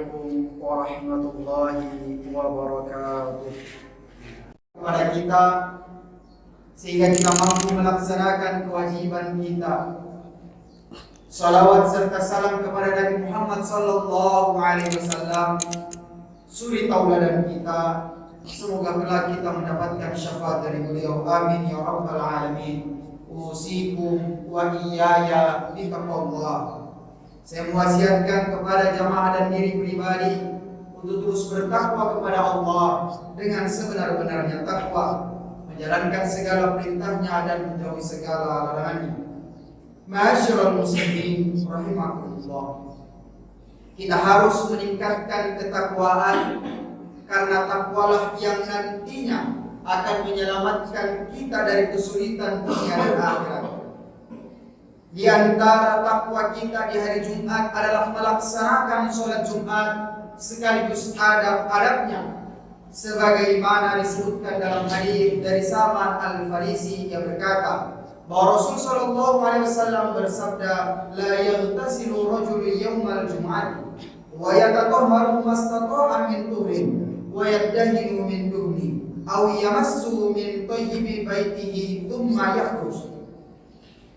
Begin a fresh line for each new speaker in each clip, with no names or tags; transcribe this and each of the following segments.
Assalamualaikum warahmatullahi wabarakatuh. Kepada kita, sehingga kita mampu melaksanakan kewajiban kita. Salawat serta salam kepada Nabi Muhammad sallallahu alaihi wasallam, suri tauladan kita. Semoga kelak kita mendapatkan syafaat dari beliau. Amin ya rabbal alamin. Usikum wa iyaya bitaqwallah. Saya mewasiatkan kepada jamaah dan diri pribadi untuk terus bertakwa kepada Allah dengan sebenar-benarnya takwa, menjalankan segala perintahnya dan menjauhi segala larangannya. Ma'asyiral muslimin rahimakumullah. Kita harus meningkatkan ketakwaan, karena takwalah yang nantinya akan menyelamatkan kita dari kesulitan dunia dan akhirat. Di antara takwa kita di hari Jumat adalah melaksanakan sholat Jumat sekaligus adab-adabnya, sebagaimana disebutkan dalam hadis dari Salman Al-Farisi yang berkata bahwa Rasul sallallahu alaihi wasallam bersabda, la yaghtasilu rajulu yaumal jum'ati wa yatatahharu mastata'a min tuhrin wa yaddahinu min duhni aw yamassu min thayyibi baitihi thumma yakhruj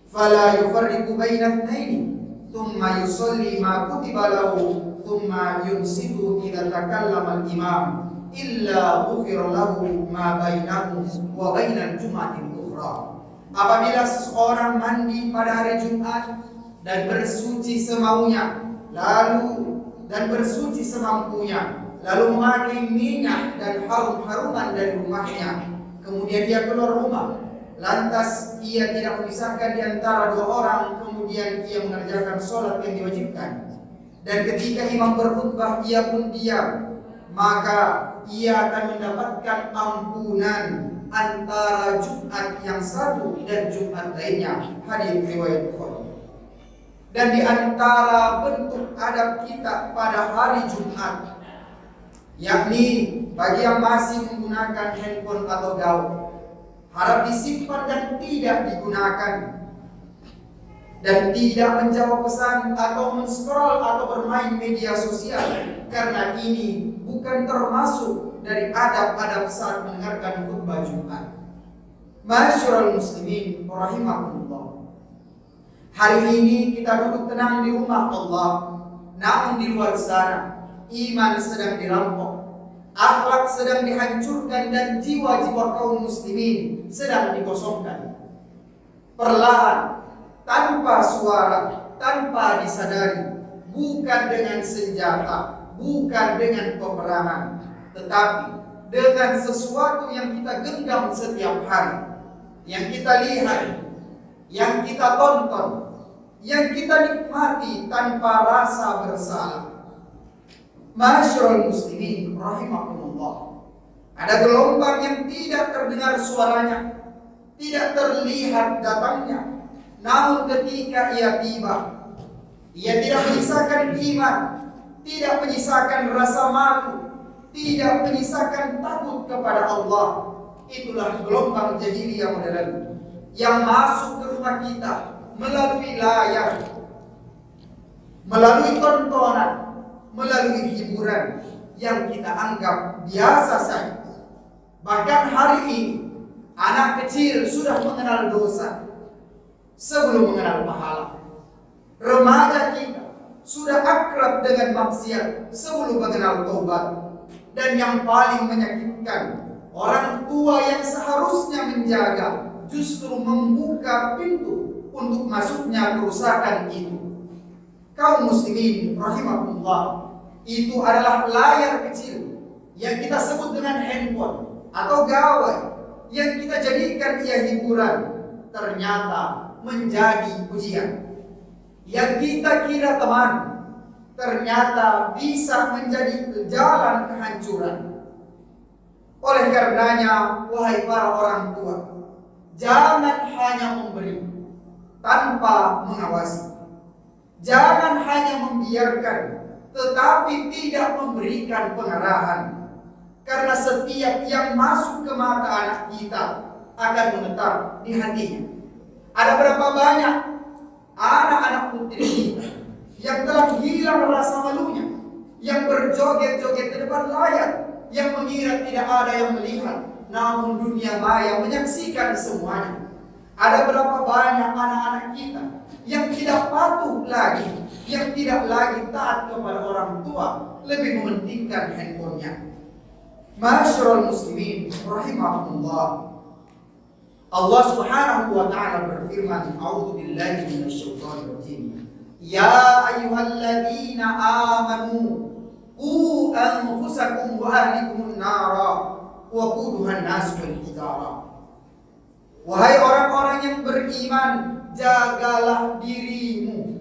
fala yufarriqu baina ithnaini thumma yusalli ma kutiba lahu thumma yunsitu idza takallama al-imam illa ghufira lahu ma bainahu wa bainal jum'ati al-ukhra. Apabila seseorang mandi pada hari Jumat dan bersuci semaunya, dan bersuci semampunya, lalu memakai minyak dan harum-haruman dari rumahnya, kemudian dia keluar rumah, lantas ia tidak memisahkan di antara dua orang, kemudian ia mengerjakan sholat yang diwajibkan, dan ketika imam berkhutbah ia pun diam, maka ia akan mendapatkan ampunan antara Jumat yang satu dan Jumat lainnya. Hadis riwayat Bukhari. Dan di antara bentuk adab kita pada hari Jumat, yakni bagi yang masih menggunakan handphone atau gaul, harap disimpan dan tidak digunakan, dan tidak menjawab pesan atau men-scroll atau bermain media sosial, karena ini bukan termasuk dari adab-adab saat mendengarkan khutbah Jumat. Ma'asyiral muslimin rahimakumullah. Hari ini kita duduk tenang di rumah Allah, namun di luar sana iman sedang dirampok, akhlak sedang dihancurkan, dan jiwa-jiwa kaum muslimin sedang dikosongkan. Perlahan, tanpa suara, tanpa disadari, bukan dengan senjata, bukan dengan peperangan, tetapi dengan sesuatu yang kita genggam setiap hari, yang kita lihat, yang kita tonton, yang kita nikmati tanpa rasa bersalah. Ma'asyiral muslimin rahimakumullah. Ada gelombang yang tidak terdengar suaranya, tidak terlihat datangnya, namun ketika ia tiba, ia tidak menyisakan iman, tidak menyisakan rasa malu, tidak menyisakan takut kepada Allah. Itulah gelombang jahiliyah modern yang masuk ke rumah kita melalui layar, melalui tontonan, melalui hiburan yang kita anggap biasa saja. Bahkan hari ini anak kecil sudah mengenal dosa sebelum mengenal pahala. Remaja kita sudah akrab dengan maksiat sebelum mengenal taubat. Dan yang paling menyakitkan, orang tua yang seharusnya menjaga justru membuka pintu untuk masuknya kerusakan itu. Kaum muslimin rahimakumullah, itu adalah layar kecil yang kita sebut dengan handphone atau gawai, yang kita jadikan ia hiburan, ternyata menjadi ujian. Yang kita kira teman, ternyata bisa menjadi jalan kehancuran. Oleh karenanya, wahai para orang tua, jangan hanya memberi tanpa mengawasi. Jangan hanya membiarkan tetapi tidak memberikan pengarahan. Karena setiap yang masuk ke mata anak kita akan menetap di hatinya. Ada berapa banyak anak-anak putri kita yang telah hilang rasa malunya, yang berjoget-joget di depan layar, yang mengira tidak ada yang melihat, namun dunia maya menyaksikan semuanya. Ada berapa banyak anak-anak kita yang tidak patuh lagi, yang tidak lagi taat kepada orang tua, lebih mementingkan handphonenya. Ma'asyiral muslimin rahimakumullah. Allah Subhanahu wa taala berfirman, "A'udzu billahi minasyaitonir rajim. Ya ayyuhalladzina amanu qu anfusakum wa ahlikum an-nara wa quduha an-nas wal hijarah." Wahai orang-orang yang beriman, jagalah dirimu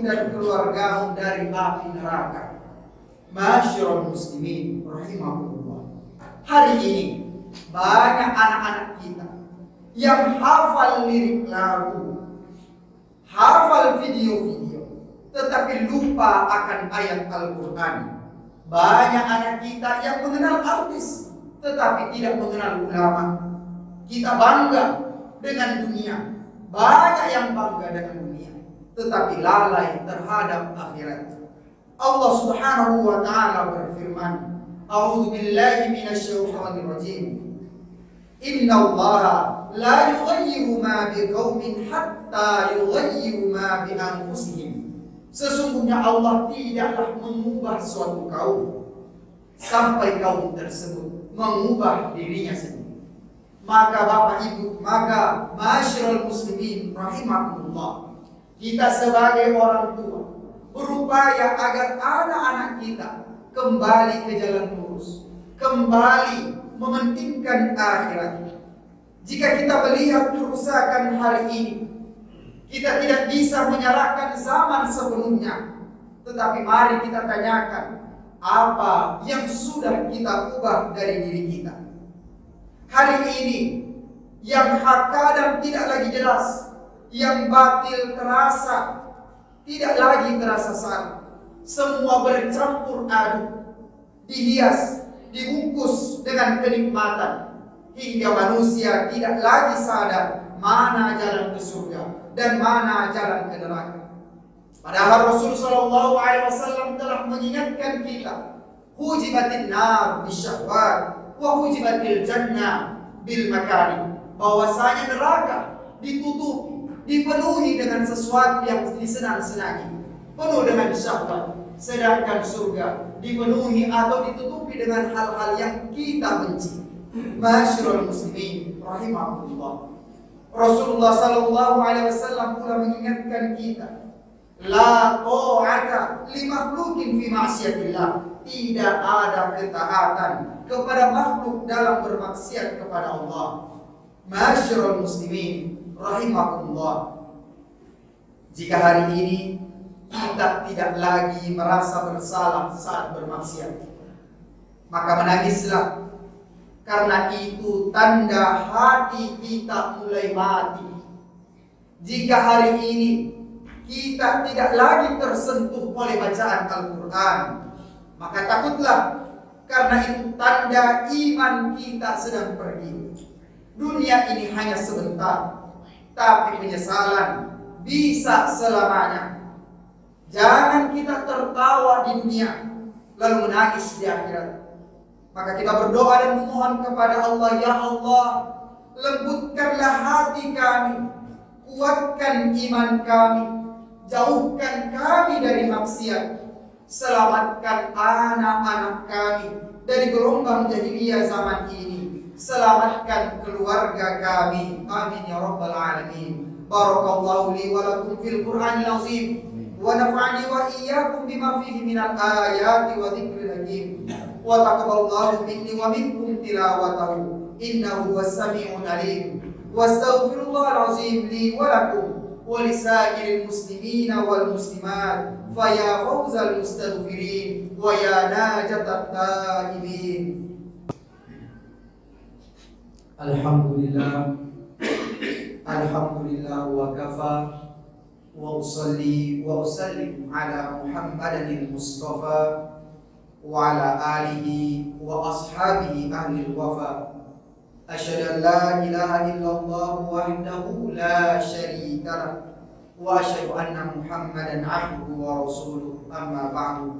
dan keluargamu dari api neraka. Ma'asyiral muslimin rahimakumullah. Hari ini banyak anak-anak kita yang hafal lirik lagu, hafal video-video, tetapi lupa akan ayat Al-Quran. Banyak anak kita yang mengenal artis, tetapi tidak mengenal ulama. Kita bangga dengan dunia, banyak yang bangga dengan dunia, tetapi lalai terhadap akhirat. Allah Subhanahu wa taala berfirman, "A'udzu billahi minasyaitonir rajim. Innallaha la yughayyiru ma biqaumin hatta yughayyiru ma bi anfusihim." Sesungguhnya Allah tidaklah mengubah suatu kaum sampai kaum tersebut mengubah dirinya sendiri. Maka Bapak Ibu, maka ma'asyiral muslimin rahimakumullah, kita sebagai orang tua berupaya agar anak-anak kita kembali ke jalan lurus, kembali mementingkan akhirat. Jika kita melihat kerusakan hari ini, kita tidak bisa menyalahkan zaman sebelumnya, tetapi mari kita tanyakan apa yang sudah kita ubah dari diri kita. Hari ini yang hak kadang tidak lagi jelas, yang batil terasa tidak lagi terasa salah. Semua bercampur aduk, dihias, dibungkus dengan kenikmatan, hingga manusia tidak lagi sadar mana jalan ke surga dan mana jalan ke neraka. Padahal Rasul sallallahu alaihi wasallam telah mengingatkan kita, hujibatin nar bisyahwat wa hujibatil jannah bil makari, bahwasanya neraka ditutupi, dipenuhi dengan sesuatu yang disenang-senangi, penuh dengan syahwat, sedangkan surga dipenuhi atau ditutupi dengan hal-hal yang kita benci. Ma'asyiral muslimin rahimakumullah. Rasulullah sallallahu alaihi wasallam pula mengingatkan kita, la ta'ata li makhluqin fi ma'siyatillah. Tidak ada ketaatan kepada makhluk dalam bermaksiat kepada Allah. Ma'asyiral muslimin rahimakumullah. Jika hari ini kita tidak lagi merasa bersalah saat bermaksiat, maka menangislah, karena itu tanda hati kita mulai mati. Jika hari ini kita tidak lagi tersentuh oleh bacaan Al-Quran, maka takutlah, karena itu tanda iman kita sedang pergi. Dunia ini hanya sebentar, tapi penyesalan bisa selamanya. Jangan kita tertawa di dunia lalu menangis di akhirat. Maka kita berdoa dan memohon kepada Allah, ya Allah, lembutkanlah hati kami, kuatkan iman kami, jauhkan kami dari maksiat, selamatkan anak-anak kami dari gelombang jahiliyah zaman ini, selamatkan keluarga kami, amin ya rabbal alamin. Barakallahu li wa lakum fil Qur'anil azim, wa nafa'ani wa iyyakum bima fihi minal ayati wa dzikril hakim, wa taqabbalallahu minni wa minkum tilawatahu, innahu huwas sami'ul alim. Wastaghfirullahal azim li wa lakum wa lisairil muslimina wal muslimat, fa ya fawzal mustaghfirin wa ya najatat taibin. Alhamdulillah, alhamdulillah wa kafa, wa usalli wa usallim ala Muhammadin Mustafa wa ala alihi wa ashabihi ahli wafa. Asyhadu an la ilaha illallah wahdahu la syarika lah, wa asyhadu anna Muhammadan abduhu wa rasuluh. أما بعد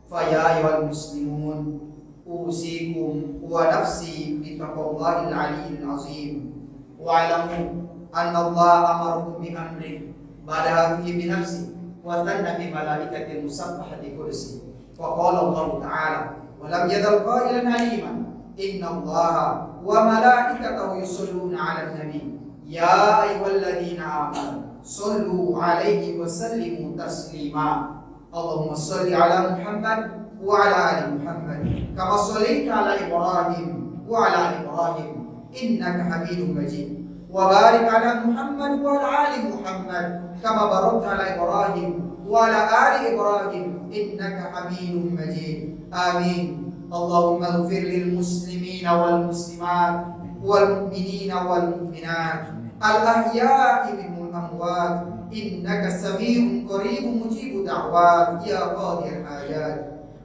فيا أيها المسلمون أوصيكم ونفسي بتقوى الله العلي العظيم واعلموا أن الله أمركم بأمر بدأ فيه بنفسه وثنى بملائكة المسبحة كرسي وقال الله تعالى ولم يزل قائلا عليما إن الله وملائكته يصلون على النبي يا أيها الذين آمنوا صلوا عليه وسلموا تسليما اللهم صل على محمد وعلى آل محمد كما صليت على إبراهيم وعلى آل إبراهيم إنك حميد مجيد وبارك على محمد وعلى آل محمد كما باركت على إبراهيم وعلى آل إبراهيم إنك حميد مجيد آمين. اللهم اغفر للمسلمين والمسلمات والمؤمنين والمؤمنات الأحياء منهم الأموات إنك سميع قريب مجيب دعوات يا قاضي الحاجات.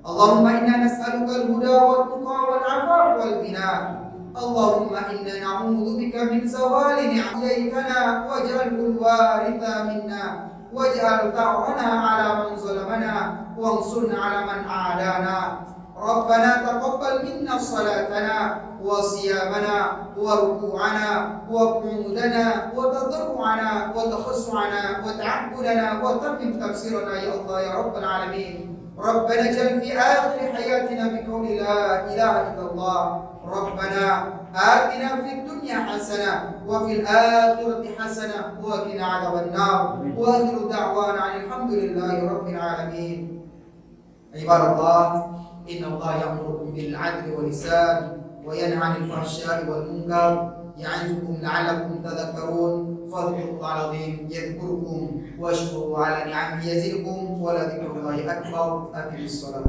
اللهم إنا نسألك الهدى والتقى والعفاف والغنى. اللهم إنا نعوذ بك من زوال نعمتنا واجعله الوارث منا واجعل ثأرنا على من ظلمنا وانصرنا على من عادانا. ربنا تقبل منا صلاتنا وصيامنا وركوعنا وقعودنا وتضرعنا وتخشعنا وتعبدنا وتمم تفسيرنا يا الله يا رب العالمين. ربنا اجعل في آخر حياتنا بقول لا إله إلا الله. ربنا آتنا في الدنيا حسنة وفي الآخرة حسنة وقنا عذاب النار. وآخر دعوانا عن الحمد لله رب العالمين. عباد الله إن الله يأمركم بالعدل والإحسان وينهى عن الفحشاء والمنكر يعظكم لعلكم تذكرون. فاذكروا الله العظيم يذكركم واشكروا على نعمه يزدكم ولذكر الله أكبر. أقيموا الصلاة.